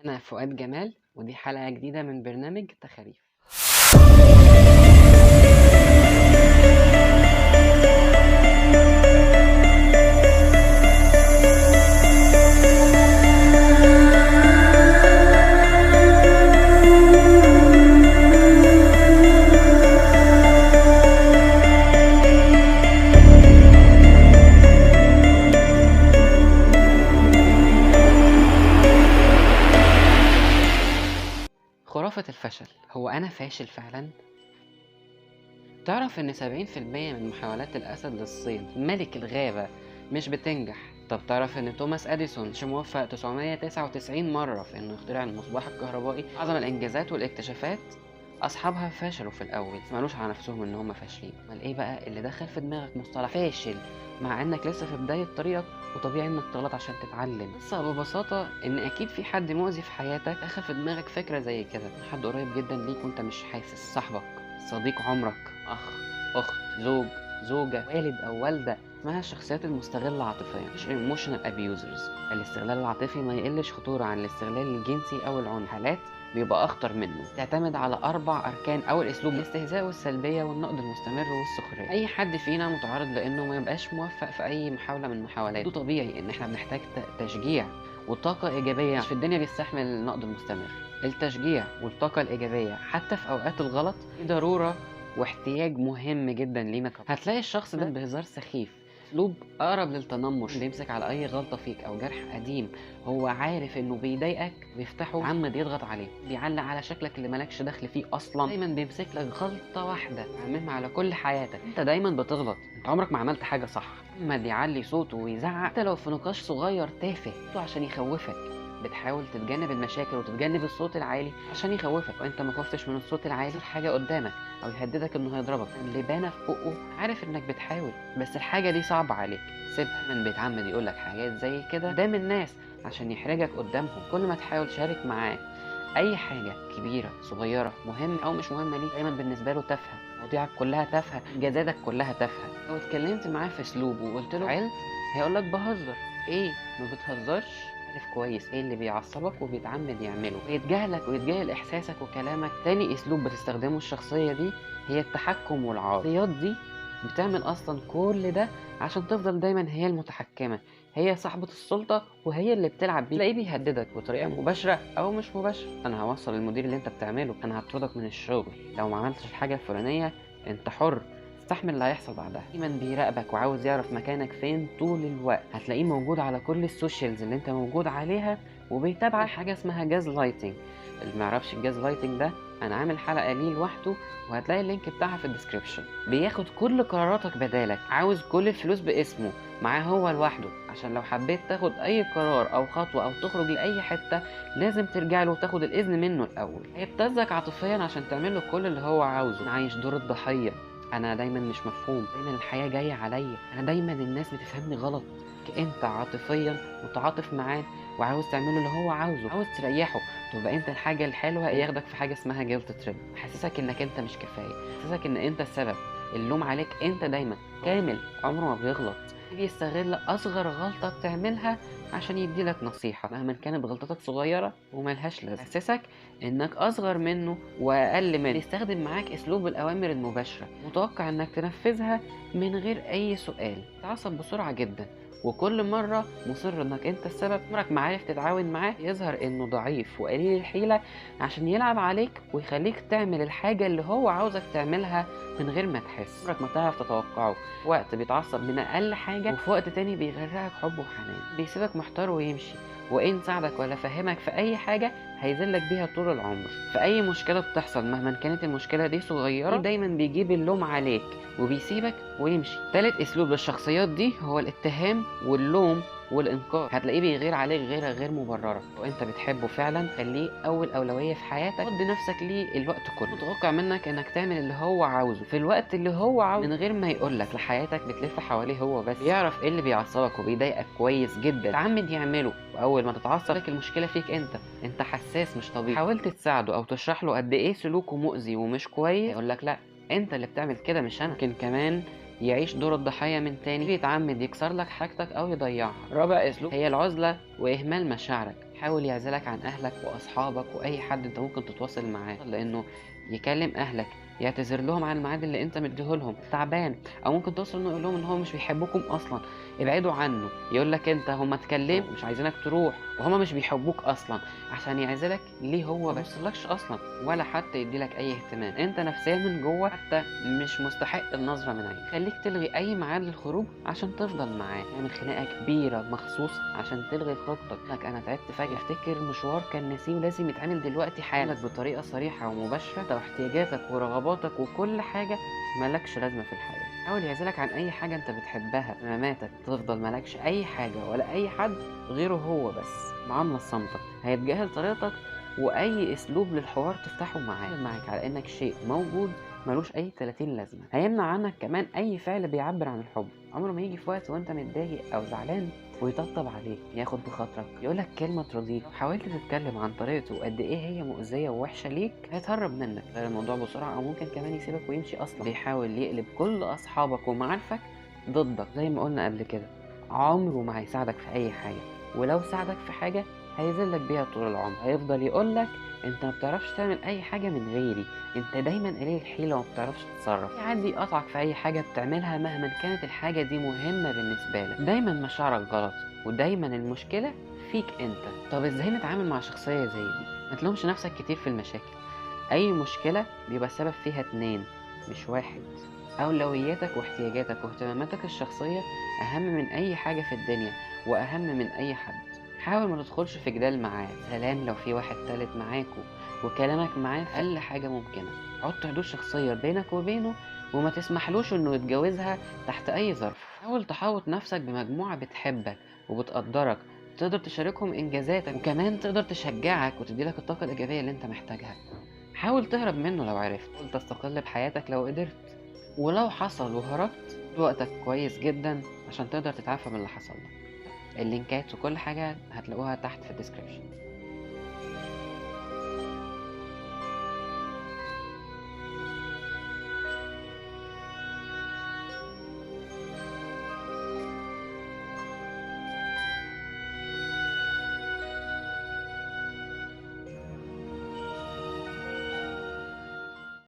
أنا فؤاد جمال ودي حلقة جديدة من برنامج تخاريف. خرافة الفشل، هو أنا فاشل فعلا؟ تعرف إن 70% من محاولات الأسد للصيد ملك الغابة مش بتنجح؟ طب تعرف إن توماس أديسون مش موفق 999 مرة في إنه يخترع المصباح الكهربائي؟ أعظم الإنجازات والاكتشافات أصحابها فشلوا في الأول، مالوش على نفسهم إن هم فاشلين. أمال إيه بقى اللي دخل في دماغك مصطلح فاشل مع إنك لسه في بداية طريقك وطبيعي إنك تغلط عشان تتعلم؟ بس ببساطة إن أكيد في حد مؤذي في حياتك دخل في دماغك فكرة زي كده، حد قريب جدا ليك وأنت مش حاسس، صاحبك، صديق عمرك، أخ، أخت، زوج، زوجة، والد أو والدة. اسمها الشخصيات المستغلة عاطفيا، مش emotional abusers. الاستغلال العاطفي ما يقلش خطورة عن الاستغلال الجنسي أو العنف، حالات بيبقى أخطر منه. تعتمد على 4 أركان أو الأسلوب: الاستهزاء والسلبية والنقد المستمر والسخرية. أي حد فينا متعرض لأنه ما يبقاش موفق في أي محاولة من محاولاته. ده طبيعي إن إحنا بنحتاج تشجيع وطاقة إيجابية، مش في الدنيا بيستحمل النقد المستمر. التشجيع والطاقة الإيجابية حتى في أوقات الغلط دي ضرورة واحتياج مهم جدا لينا. هتلاقي الشخص ده بهزار سخيف، اسلوب اقرب للتنمر، بيمسك على اي غلطه فيك او جرح قديم هو عارف انه بيضايقك بيفتحه عمد يضغط عليه، بيعلق على شكلك اللي مالكش دخل فيه اصلا. دايما بيمسك لك غلطه واحده عاممها على كل حياتك. انت دايما بتغلط، انت عمرك ما عملت حاجه صح. اما يعلي صوته ويزعق حتى لو في نقاش صغير تافه عشان يخوفك. بتحاول تتجنب المشاكل وتتجنب الصوت العالي عشان يخوفك، وانت ما خفتش من الصوت العالي حاجه قدامك او يهددك انه هيضربك. اللي بان في بقه عارف انك بتحاول بس الحاجه دي صعبه عليك، سيبها. من بيتعمد يقولك حاجات زي كده قدام الناس عشان يحرجك قدامهم. كل ما تحاول تشارك معاه اي حاجه كبيره صغيره مهمه او مش مهمه ليك، دايما بالنسبه له تافهه، مواضيعك كلها تافهه، انجازاتك كلها تافهه. لو اتكلمت معاه في اسلوب وقلت له عيلت هيقولك بهزر. ايه، ما بتهزرش؟ عارف كويس ايه اللي بيعصبك وبيتعمد يعمله، ويتجاهلك ويتجاهل احساسك وكلامك. تاني اسلوب بتستخدمه الشخصيه دي هي التحكم والعار. الشخصيات دي بتعمل اصلا كل ده عشان تفضل دايما هي المتحكمه، هي صاحبة السلطة وهي اللي بتلعب بيه. تلاقيه بيهددك بطريقة مباشرة أو مش مباشرة: أنا هوصل المدير اللي أنت بتعمله، أنا هطردك من الشغل، لو ما عملتش الحاجة الفلانية أنت حر، استحمل اللي هيحصل بعدها. دايما بيراقبك وعاوز يعرف مكانك فين طول الوقت. هتلاقيه موجود على كل السوشيالز اللي أنت موجود عليها وبيتابعك. حاجة اسمها جاز لايتنج. اللي معرفش الجاز لايتنج ده أنا عامل حلقة ليه لوحده وهتلاقي اللينك بتاعها في الديسكريبشن. بياخد كل قراراتك بدالك، عاوز كل الفلوس باسمه معاه هو لوحده، عشان لو حبيت تاخد اي قرار او خطوة او تخرج لاي حتة لازم ترجع له وتاخد الاذن منه الاول. هيبتزك عاطفيا عشان تعمل له كل اللي هو عاوزه. عايش دور الضحية، انا دايما مش مفهوم، دايما الحياة جاية عليا، انا دايما الناس بتفهمني غلط. انت عاطفيا متعاطف معاه وعاوز تعمله اللي هو عاوزه، عاوز تريحه، تبقى انت الحاجة الحلوة ياخدك في حاجة اسمها جيلت تريب، حسسك انك انت مش كفاية، حسسك ان انت السبب، اللوم عليك انت دايما. كامل عمره ما بيغلط، يجي يستغل اصغر غلطة بتعملها عشان يديلك نصيحة مهما كانت غلطتك صغيرة وملهاش لازمة، يحسسك انك اصغر منه واقل منه. يستخدم معاك اسلوب الاوامر المباشرة، متوقع انك تنفذها من غير اي سؤال، تعصب بسرعة جدا، وكل مرة مصر انك انت السبب. عمرك ما عارف تتعاون معاه، يظهر انه ضعيف وقليل الحيلة عشان يلعب عليك ويخليك تعمل الحاجة اللي هو عاوزك تعملها من غير ما تحس. عمرك ما تعرف تتوقعه، وقت بيتعصب من اقل حاجة وفي وقت تاني بيغرقك حب وحنان، بيسيبك محتار ويمشي، وإن ساعدك ولا فهمك في أي حاجة هيذلك بيها طول العمر. في أي مشكلة بتحصل مهما كانت المشكلة دي صغيرة دايما بيجيب اللوم عليك وبيسيبك ويمشي. تالت أسلوب للشخصيات دي هو الاتهام واللوم والإنكار. هتلاقيه بيغير عليك غيرة غير مبررة، وأنت بتحبه فعلا خليه أول أولوية في حياتك، فضي نفسك ليه الوقت كله، متوقع منك إنك تعمل اللي هو عاوزه في الوقت اللي هو عاوزه من غير ما يقولك. لحياتك بتلف حواليه هو بس، بيعرف إيه اللي بيعصبك وبيضايقك كويس جدا، تعمد يعمله، وأول ما تتعصب لك المشكلة فيك أنت حساس مش طبيعي. حاولت تساعده أو تشرح له قد إيه سلوكه مؤذي ومش كويس، يقولك لأ أنت اللي بتعمل كده مش أنا. ممكن كمان يعيش دور الضحية من تاني، بيتعمد يكسر لك حاجتك أو يضيعها. رابع أسلوب هي العزلة وإهمال مشاعرك. حاول يعزلك عن اهلك واصحابك واي حد انت ممكن تتواصل معاه، لانه يكلم اهلك يعتذر لهم عن الميعاد اللي انت مديهولهم تعبان، او ممكن توصل انه يقول لهم ان هو مش بيحبكم اصلا، ابعدوا عنه. يقول لك انت هم اتكلموا مش عايزينك تروح وهما مش بيحبوك اصلا، عشان يعزلك ليه هو بس لكش اصلا ولا حتى يديلك اي اهتمام. انت نفسيا من جوه حتى مش مستحق النظره من عينك. خليك تلغي اي ميعاد للخروج عشان تفضل معاه، اعمل خناقه كبيره مخصوص عشان تلغي خروجتك. لك انا تعبت فجاه، افتكر مشوار كان نسيه ولازم يتعمل دلوقتي حالا بطريقه صريحه ومباشره، واحتياجاتك ورغباتك وكل حاجه مالكش لازمه في الحياه. حاول يعزلك عن اي حاجه انت بتحبها، مماتك تفضل مالكش اي حاجه ولا اي حد غيره هو بس. معامله صامته، هيتجاهل طريقتك واي اسلوب للحوار تفتحه معاك على انك شيء موجود ملوش اي 30 لازمه. هيمنع عنك كمان اي فعل بيعبر عن الحب. عمره ما يجي في وقت وانت متضايق او زعلان ويطبطب عليك، ياخد بخاطرك، يقولك كلمه ترضيك. لو حاولت تتكلم عن طريقته وقد ايه هي مؤذيه ووحشه ليك، هيتهرب منك، غير الموضوع بسرعه، او ممكن كمان يسيبك ويمشي اصلا. بيحاول يقلب كل اصحابك ومعارفك ضدك زي ما قلنا قبل كده. عمره ما هيساعدك في اي حاجه، ولو ساعدك في حاجه هيذلك بيها طول العمر. هيفضل يقولك انت ما بتعرفش تعمل اي حاجه من غيري، انت دايما قليل الحيله وما بتعرفش تتصرف. يعدي يقطعك في اي حاجه بتعملها مهما كانت الحاجه دي مهمه بالنسبه لك. دايما مشاعرك غلط، ودايما المشكله فيك انت. طب ازاي نتعامل مع شخصيه زي دي؟ ما تلومش نفسك كتير في المشاكل. اي مشكله بيبقى السبب فيها اتنين مش واحد. اولوياتك واحتياجاتك واهتماماتك الشخصيه اهم من اي حاجه في الدنيا، واهم من اي حد. حاول ما تدخلش في جدال معاه، سلام لو في واحد تالت معاكوا وكلامك معاه في اقل حاجه ممكنه. حط حدود شخصيه بينك وبينه، وما تسمحلوش انه يتجاوزها تحت اي ظرف. حاول تحاوط نفسك بمجموعه بتحبك وبتقدرك، تقدر تشاركهم انجازاتك، وكمان تقدر تشجعك وتديلك الطاقه الايجابيه اللي انت محتاجها. حاول تهرب منه لو عرفت، حاول تستقل بحياتك لو قدرت، ولو حصل وهربت وقتك كويس جدا عشان تقدر تتعافى من اللي حصل لك. اللينكات وكل حاجة هتلاقوها تحت في الديسكريبشن.